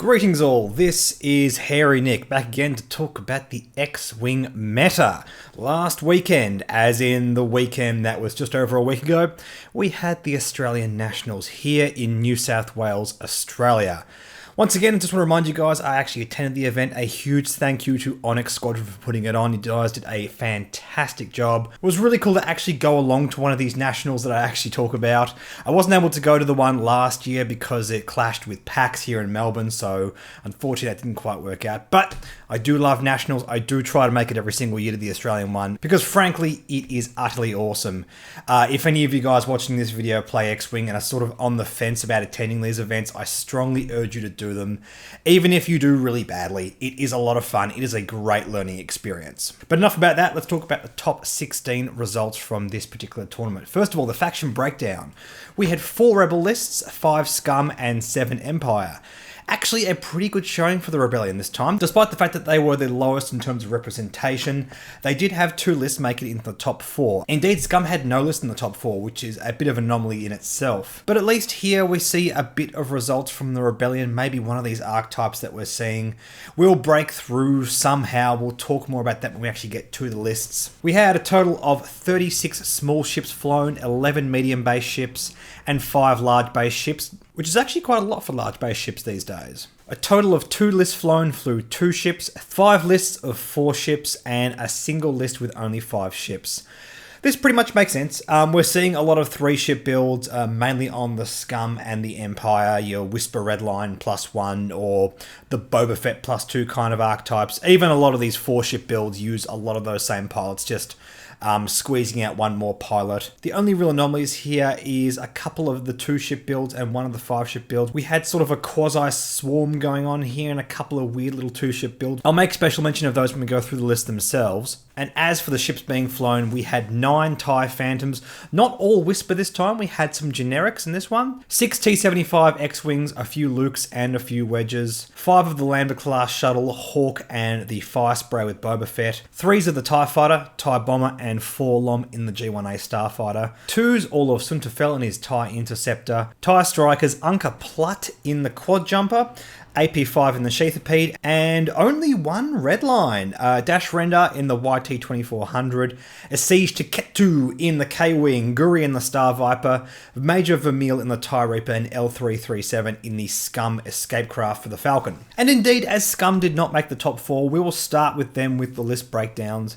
Greetings all, this is Hairy Nick, back again to talk about the X-Wing meta. Last weekend, as in the weekend that was just over a week ago, we had the Australian Nationals here in New South Wales, Australia. Once again, I just want to remind you guys, I actually attended the event. A huge thank you to Onyx Squadron for putting it on. You guys did a fantastic job. It was really cool to actually go along to one of these nationals that I actually talk about. I wasn't able to go to the one last year because it clashed with PAX here in Melbourne, so unfortunately that didn't quite work out. But I do love nationals. I do try to make it every single year to the Australian one because frankly, it is utterly awesome. If any of you guys watching this video play X-Wing and are sort of on the fence about attending these events, I strongly urge you to do them. Even if you do really badly, it is a lot of fun. It is a great learning experience. But enough about that. Let's talk about the top 16 results from this particular tournament. First of all, the faction breakdown. We had 4 Rebel lists, 5 Scum, and 7 Empire. Actually a pretty good showing for the Rebellion this time. Despite the fact that they were the lowest in terms of representation, they did have 2 lists make it into the top 4. Indeed, Scum had no list in the top 4, which is a bit of an anomaly in itself. But at least here we see a bit of results from the Rebellion, maybe one of these archetypes that we're seeing will break through somehow. We'll talk more about that when we actually get to the lists. We had a total of 36 small ships flown, 11 medium base ships, and 5 large base ships, which is actually quite a lot for large base ships these days. A total of 2 lists flown flew 2 ships, 5 lists of 4 ships, and a single list with only 5 ships. This pretty much makes sense. We're seeing a lot of 3-ship builds, mainly on the Scum and the Empire, your Whisper Redline +1 or the Boba Fett +2 kind of archetypes. Even a lot of these 4-ship builds use a lot of those same pilots, just squeezing out one more pilot. The only real anomalies here is a couple of the 2-ship builds and one of the 5-ship builds. We had sort of a quasi-swarm going on here and a couple of weird little 2-ship builds. I'll make special mention of those when we go through the list themselves. And as for the ships being flown, we had 9 TIE Phantoms. Not all Whisper this time, we had some generics in this one. 6 T-75 X-Wings, a few Lukes and a few Wedges. 5 of the Lambda class shuttle, Hawk and the Fire Spray with Boba Fett. 3s of the TIE Fighter, TIE Bomber and 4 LOM in the G1A Starfighter. 2s all of Suntafel and his TIE Interceptor. TIE Strikers, Unka Plutt in the Quad Jumper. AP5 in the Sheathipede, and only 1 Redline. Dash Render in the YT-2400, a Siege to Ketu in the K-Wing, Guri in the Star Viper, Major Vermeil in the TIE Reaper, and L337 in the Scum Escape Craft for the Falcon. And indeed, as Scum did not make the top 4, we will start with them with the list breakdowns.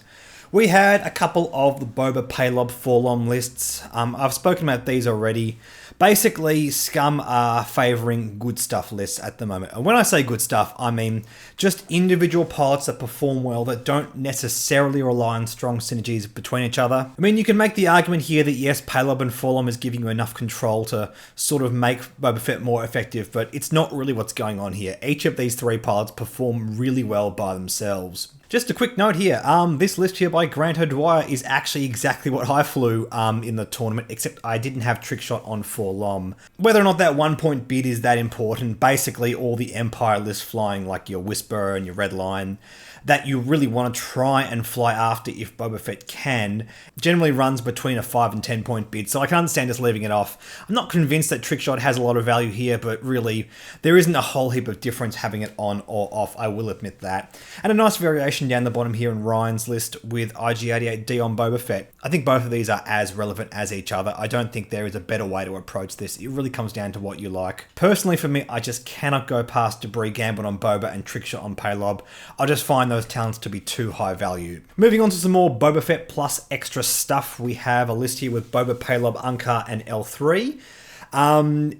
We had a couple of the Boba Paylob 4-LOM lists. I've spoken about these already. Basically, Scum are favouring good stuff lists at the moment. And when I say good stuff, I mean just individual pilots that perform well that don't necessarily rely on strong synergies between each other. I mean, you can make the argument here that yes, Paylob and 4-LOM is giving you enough control to sort of make Boba Fett more effective, but it's not really what's going on here. Each of these 3 pilots perform really well by themselves. Just a quick note here, this list here by Grant O'Dwyer is actually exactly what I flew in the tournament, except I didn't have Trickshot on 4-LOM. Whether or not that 1-point bid is that important, basically all the Empire lists flying like your Whisper and your Redline, that you really want to try and fly after if Boba Fett can, generally runs between a 5 and 10 point bid, so I can understand just leaving it off. I'm not convinced that Trickshot has a lot of value here, but really, there isn't a whole heap of difference having it on or off, I will admit that. And a nice variation down the bottom here in Ryan's list with IG-88D on Boba Fett. I think both of these are as relevant as each other. I don't think there is a better way to approach this. It really comes down to what you like. Personally for me, I just cannot go past Debris Gambit on Boba and Trickshot on Paylob. I just find those talents to be too high valued. Moving on to some more Boba Fett plus extra stuff, we have a list here with Boba, Paylob, Unkar, and L3.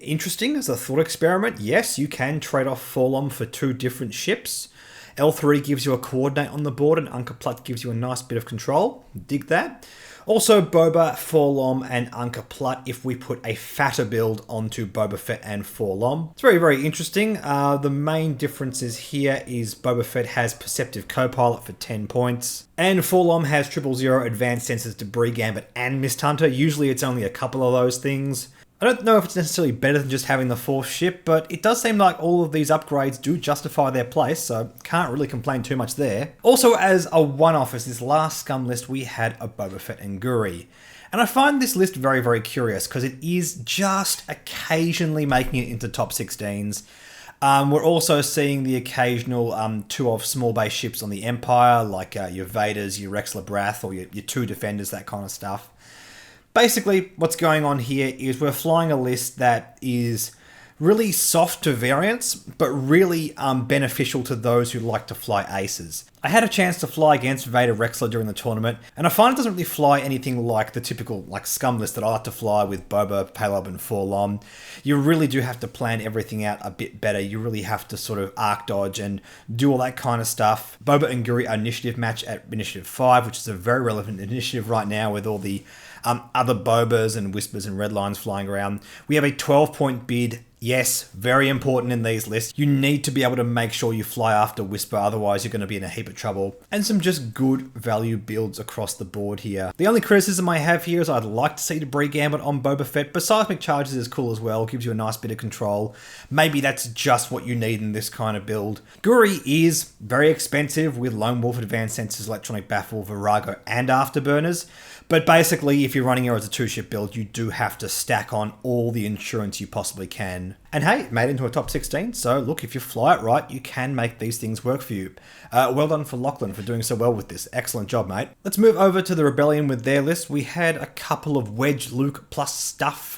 Interesting as a thought experiment. Yes, you can trade off 4-LOM for 2 different ships. L3 gives you a coordinate on the board, and Unka Plutt gives you a nice bit of control. Dig that. Also, Boba, 4-LOM, and Unka Plutt if we put a fatter build onto Boba Fett and 4-LOM. It's very, very interesting. The main differences here is Boba Fett has Perceptive Copilot for 10 points, and 4-LOM has 000 Advanced Sensors, Debris Gambit, and Mist Hunter. Usually it's only a couple of those things. I don't know if it's necessarily better than just having the 4th ship, but it does seem like all of these upgrades do justify their place, so can't really complain too much there. Also, as a one-off, as this last Scum list, we had a Boba Fett and Guri. And I find this list very, very curious, because it is just occasionally making it into top 16s. We're also seeing the occasional 2 of small base ships on the Empire, like your Vaders, your Rex Labrath, or your 2 defenders, that kind of stuff. Basically, what's going on here is we're flying a list that is really soft to variants, but really beneficial to those who like to fly aces. I had a chance to fly against Vader Rexler during the tournament, and I find it doesn't really fly anything like the typical scum list that I like to fly with Boba, Palob, and Forlom. You really do have to plan everything out a bit better. You really have to sort of arc dodge and do all that kind of stuff. Boba and Guri are initiative match at initiative 5, which is a very relevant initiative right now with all the other Bobas and Whispers and Red Lines flying around. We have a 12-point bid. Yes, very important in these lists. You need to be able to make sure you fly after Whisper, otherwise you're going to be in a heap of trouble. And some just good value builds across the board here. The only criticism I have here is I'd like to see Debris Gambit on Boba Fett, but Seismic Charges is cool as well, gives you a nice bit of control. Maybe that's just what you need in this kind of build. Guri is very expensive with Lone Wolf, Advanced Sensors, Electronic Baffle, Virago, and Afterburners. But basically, if you're running her as a 2-ship build, you do have to stack on all the insurance you possibly can. And hey, it made it into a top 16, so look, if you fly it right, you can make these things work for you. Well done for Lachlan for doing so well with this. Excellent job, mate. Let's move over to the Rebellion with their list. We had a couple of Wedge Luke plus stuff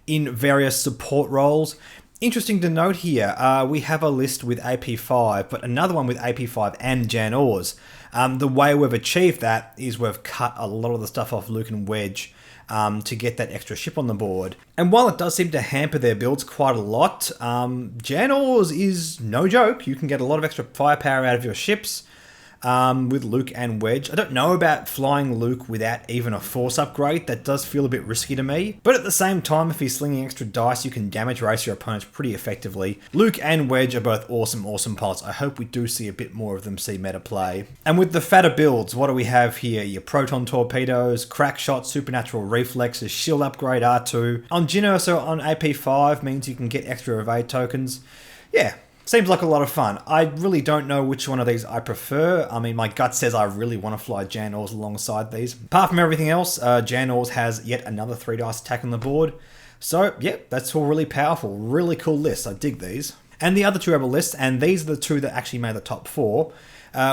in various support roles. Interesting to note here, we have a list with AP5, but another one with AP5 and Jan Ors. The way we've achieved that is we've cut a lot of the stuff off Luke and Wedge to get that extra ship on the board. And while it does seem to hamper their builds quite a lot, Jan Ors is no joke. You can get a lot of extra firepower out of your ships. With Luke and Wedge. I don't know about flying Luke without even a Force upgrade. That does feel a bit risky to me. But at the same time, if he's slinging extra dice, you can damage race your opponents pretty effectively. Luke and Wedge are both awesome pilots. I hope we do see a bit more of them see meta play. And with the fatter builds, what do we have here? Your Proton Torpedoes, Crack Shot, Supernatural Reflexes, Shield Upgrade R2. On Jyn Erso on AP5 means you can get extra evade tokens. Yeah. Seems like a lot of fun. I really don't know which one of these I prefer. I mean, my gut says I really want to fly Jan Ors alongside these. Apart from everything else, Jan Ors has yet another 3 dice attack on the board. So, yeah, that's all really powerful. Really cool lists. I dig these. And the other 2 Rebel lists, and these are the 2 that actually made the top 4.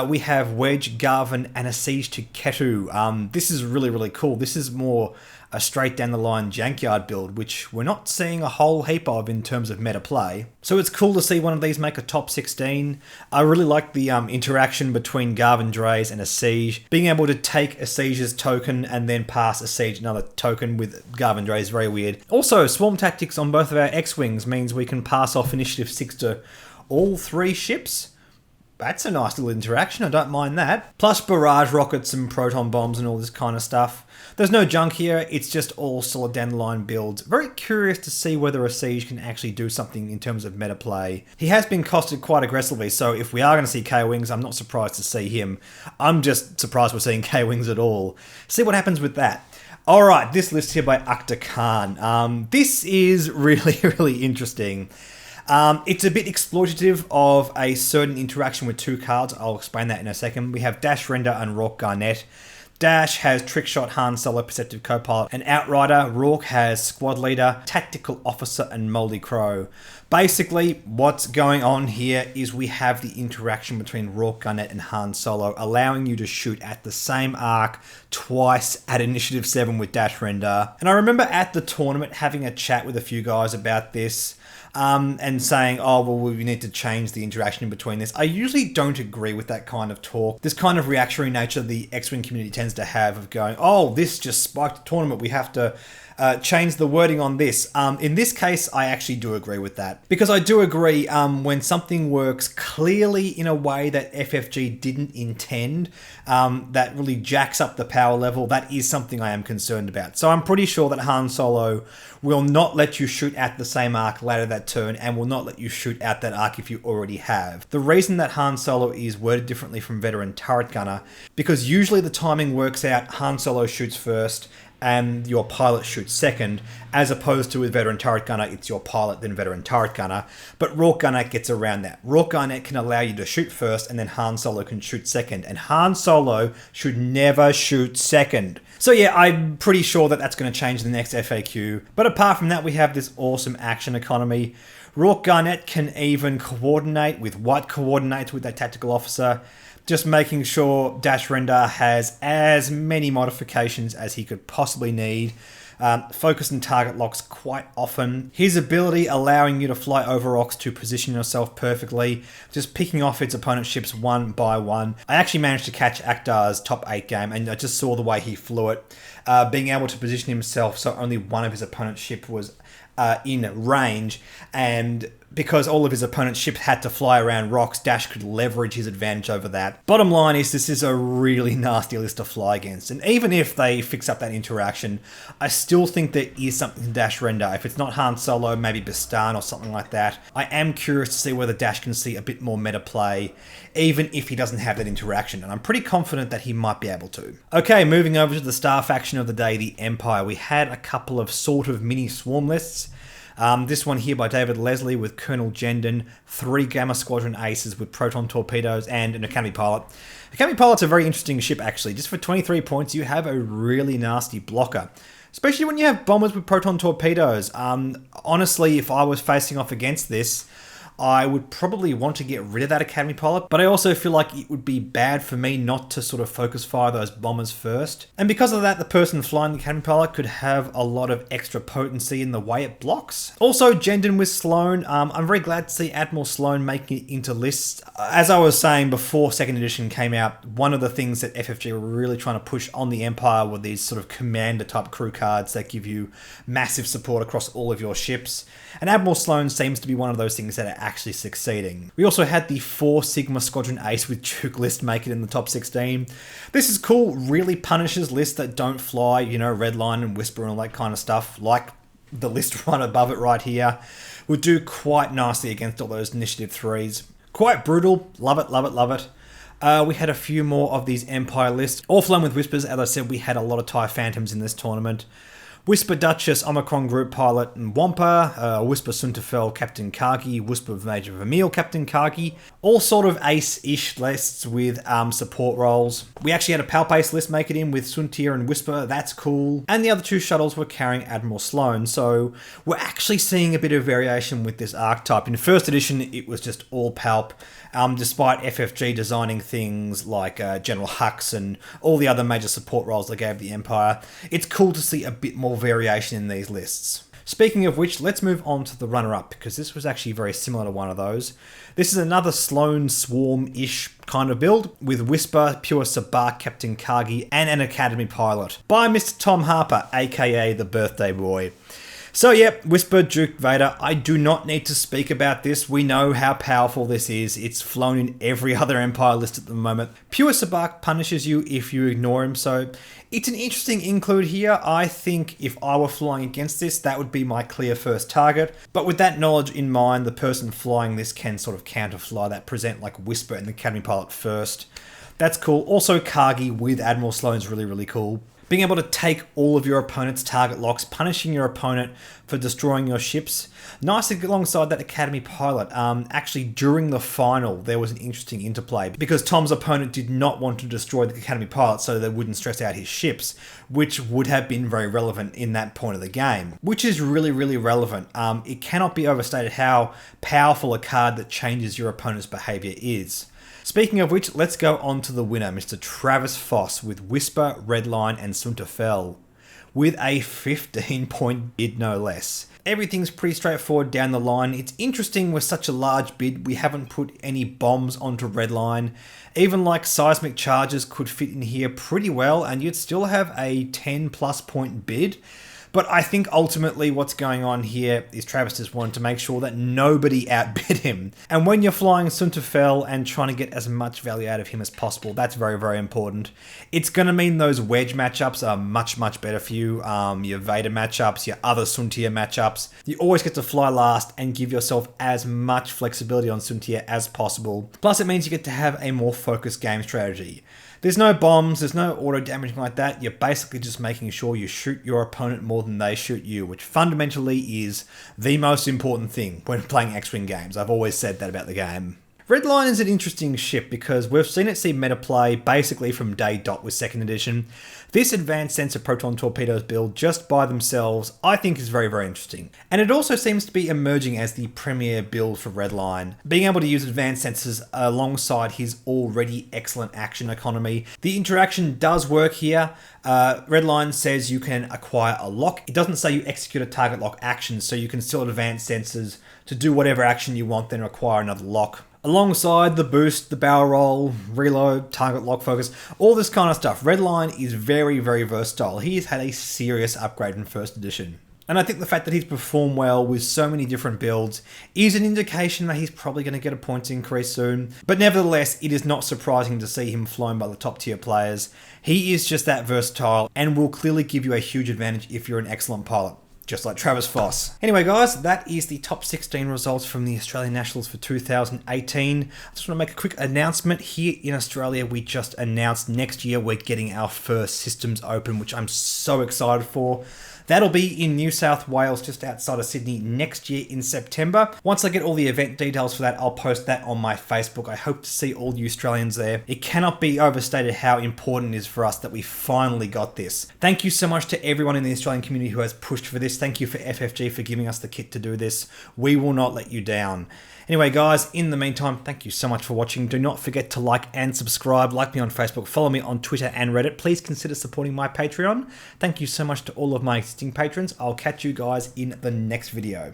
We have Wedge, Garvin, and a Siege to Ketu. This is really cool. This is more a straight down the line Jankyard build, which we're not seeing a whole heap of in terms of meta play. So it's cool to see one of these make a top 16. I really like the interaction between Garvin Drays and a Siege. Being able to take a Siege's token and then pass a Siege another token with Garvin Drays is very weird. Also, Swarm Tactics on both of our X-Wings means we can pass off Initiative 6 to all 3 ships. That's a nice little interaction, I don't mind that. Plus barrage rockets and proton bombs and all this kind of stuff. There's no junk here, it's just all solid down the line builds. Very curious to see whether a Siege can actually do something in terms of meta play. He has been costed quite aggressively, so if we are going to see K-Wings, I'm not surprised to see him. I'm just surprised we're seeing K-Wings at all. See what happens with that. Alright, this list here by Akhtar Khan. This is really interesting. It's a bit exploitative of a certain interaction with 2 cards. I'll explain that in a second. We have Dash Render and Rourke Garnett. Dash has Trick Shot, Han Solo, Perceptive Copilot, and Outrider. Rourke has Squad Leader, Tactical Officer, and Moldy Crow. Basically, what's going on here is we have the interaction between Rourke Garnett and Han Solo, allowing you to shoot at the same arc twice at Initiative 7 with Dash Render. And I remember at the tournament having a chat with a few guys about this. And saying, oh, well, we need to change the interaction in between this. I usually don't agree with that kind of talk. This kind of reactionary nature the X-Wing community tends to have of going, oh, this just spiked a tournament, we have to change the wording on this. In this case, I actually do agree with that. Because I do agree when something works clearly in a way that FFG didn't intend, that really jacks up the power level, that is something I am concerned about. So I'm pretty sure that Han Solo will not let you shoot at the same arc later that turn and will not let you shoot at that arc if you already have. The reason that Han Solo is worded differently from Veteran Turret Gunner, because usually the timing works out Han Solo shoots first and your pilot shoots second, as opposed to with Veteran Turret Gunner, it's your pilot, then Veteran Turret Gunner. But Rourke Garnett gets around that. Rourke Garnett can allow you to shoot first, and then Han Solo can shoot second. And Han Solo should never shoot second. So yeah, I'm pretty sure that that's going to change in the next FAQ. But apart from that, we have this awesome action economy. Rourke Garnett can even coordinate with White coordinates with that tactical officer, just making sure Dash Rendar has as many modifications as he could possibly need. Focus and target locks quite often. His ability allowing you to fly over rocks to position yourself perfectly, just picking off its opponent's ships one by one. I actually managed to catch Akhtar's top 8 game, and I just saw the way he flew it. Being able to position himself so only one of his opponent's ship was in range, and because all of his opponent's ships had to fly around rocks, Dash could leverage his advantage over that. Bottom line is, this is a really nasty list to fly against, and even if they fix up that interaction, I still think there is something to Dash Rendar. If it's not Han Solo, maybe Bastan or something like that. I am curious to see whether Dash can see a bit more meta play, even if he doesn't have that interaction, and I'm pretty confident that he might be able to. Okay, moving over to the star faction of the day, the Empire. We had a couple of sort of mini swarm lists. This one here by David Leslie with Colonel Jendon, 3 Gamma Squadron Aces with proton torpedoes, and an Academy Pilot. Academy Pilot's a very interesting ship, actually. Just for 23 points, you have a really nasty blocker, especially when you have bombers with proton torpedoes. Honestly, if I was facing off against this, I would probably want to get rid of that Academy Pilot, but I also feel like it would be bad for me not to sort of focus fire those bombers first. And because of that, the person flying the Academy Pilot could have a lot of extra potency in the way it blocks. Also, Jendon with Sloane. I'm very glad to see Admiral Sloane making it into lists. As I was saying before 2nd edition came out, one of the things that FFG were really trying to push on the Empire were these sort of commander type crew cards that give you massive support across all of your ships. And Admiral Sloane seems to be one of those things that are actually succeeding. We also had the 4 Sigma Squadron Ace with Duke list make it in the top 16. This is cool, really punishes lists that don't fly, you know, Redline and Whisper and all that kind of stuff, like the list right above it right here. Would do quite nicely against all those Initiative 3s. Quite brutal, love it, love it, love it. We had a few more of these Empire lists, all flown with Whispers. As I said, we had a lot of TIE Phantoms in this tournament. Whisper Duchess, Omicron Group Pilot, and Wampa, Whisper Sunterfell, Captain Kargi, Whisper Major Vermeil, Captain Kargi, all sort of ace-ish lists with support roles. We actually had a Palp Ace list make it in with Suntir and Whisper, that's cool. And the other 2 shuttles were carrying Admiral Sloane, so we're actually seeing a bit of variation with this archetype. In 1st edition, it was just all Palp, despite FFG designing things like General Hux and all the other major support roles they gave the Empire. It's cool to see a bit more variation in these lists. Speaking of which, let's move on to the runner-up, because this was actually very similar to one of those. This is another Sloane Swarm-ish kind of build, with Whisper, Pure Sabak, Captain Kargi, and an Academy Pilot, by Mr. Tom Harper, aka the Birthday Boy. So yeah, Whisper, Duke, Vader, I do not need to speak about this. We know how powerful this is. It's flown in every other Empire list at the moment. Pure Sabak punishes you if you ignore him, so it's an interesting include here. I think if I were flying against this, that would be my clear first target. But with that knowledge in mind, the person flying this can sort of counterfly that, present like Whisper and the Academy Pilot first. That's cool. Also, Kargi with Admiral Sloane is really, really cool. Being able to take all of your opponent's target locks, punishing your opponent for destroying your ships. Nicely alongside that Academy Pilot. Actually, during the final, there was an interesting interplay because Tom's opponent did not want to destroy the Academy Pilot so they wouldn't stress out his ships, which would have been very relevant in that point of the game, which is really, really relevant. It cannot be overstated how powerful a card that changes your opponent's behavior is. Speaking of which, let's go on to the winner, Mr. Travis Foss with Whisper, Redline, and Sunterfell, with a 15-point bid no less. Everything's pretty straightforward down the line. It's interesting with such a large bid, we haven't put any bombs onto Redline. Even like seismic charges could fit in here pretty well, and you'd still have a 10+ point bid. But I think ultimately what's going on here is Travis just wanted to make sure that nobody outbid him. And when you're flying Sunterfell and trying to get as much value out of him as possible, that's very, very important. It's going to mean those wedge matchups are much, much better for you. Your Vader matchups, your other Suntir matchups. You always get to fly last and give yourself as much flexibility on Suntir as possible. Plus it means you get to have a more focused game strategy. There's no bombs, there's no auto damaging like that. You're basically just making sure you shoot your opponent more than they shoot you, which fundamentally is the most important thing when playing X-Wing games. I've always said that about the game. Redline is an interesting ship because we've seen it see meta play basically from day dot with 2nd edition. This advanced sensor proton torpedoes build just by themselves I think is very, very interesting. And it also seems to be emerging as the premier build for Redline. Being able to use advanced sensors alongside his already excellent action economy. The interaction does work here. Redline says you can acquire a lock. It doesn't say you execute a target lock action, so you can still advance sensors to do whatever action you want, then acquire another lock. Alongside the boost, the barrel roll, reload, target lock focus, all this kind of stuff. Redline is very, very versatile. He has had a serious upgrade in 1st edition. And I think the fact that he's performed well with so many different builds is an indication that he's probably going to get a points increase soon. But nevertheless, it is not surprising to see him flown by the top tier players. He is just that versatile and will clearly give you a huge advantage if you're an excellent pilot. Just like Travis Foss. Anyway, guys, that is the top 16 results from the Australian Nationals for 2018. I just want to make a quick announcement. Here in Australia, we just announced next year we're getting our first Systems Open, which I'm so excited for. That'll be in New South Wales, just outside of Sydney, next year in September. Once I get all the event details for that, I'll post that on my Facebook. I hope to see all you Australians there. It cannot be overstated how important it is for us that we finally got this. Thank you so much to everyone in the Australian community who has pushed for this. Thank you for FFG for giving us the kit to do this. We will not let you down. Anyway, guys, in the meantime, thank you so much for watching. Do not forget to like and subscribe. Like me on Facebook, follow me on Twitter and Reddit. Please consider supporting my Patreon. Thank you so much to all of my existing patrons. I'll catch you guys in the next video.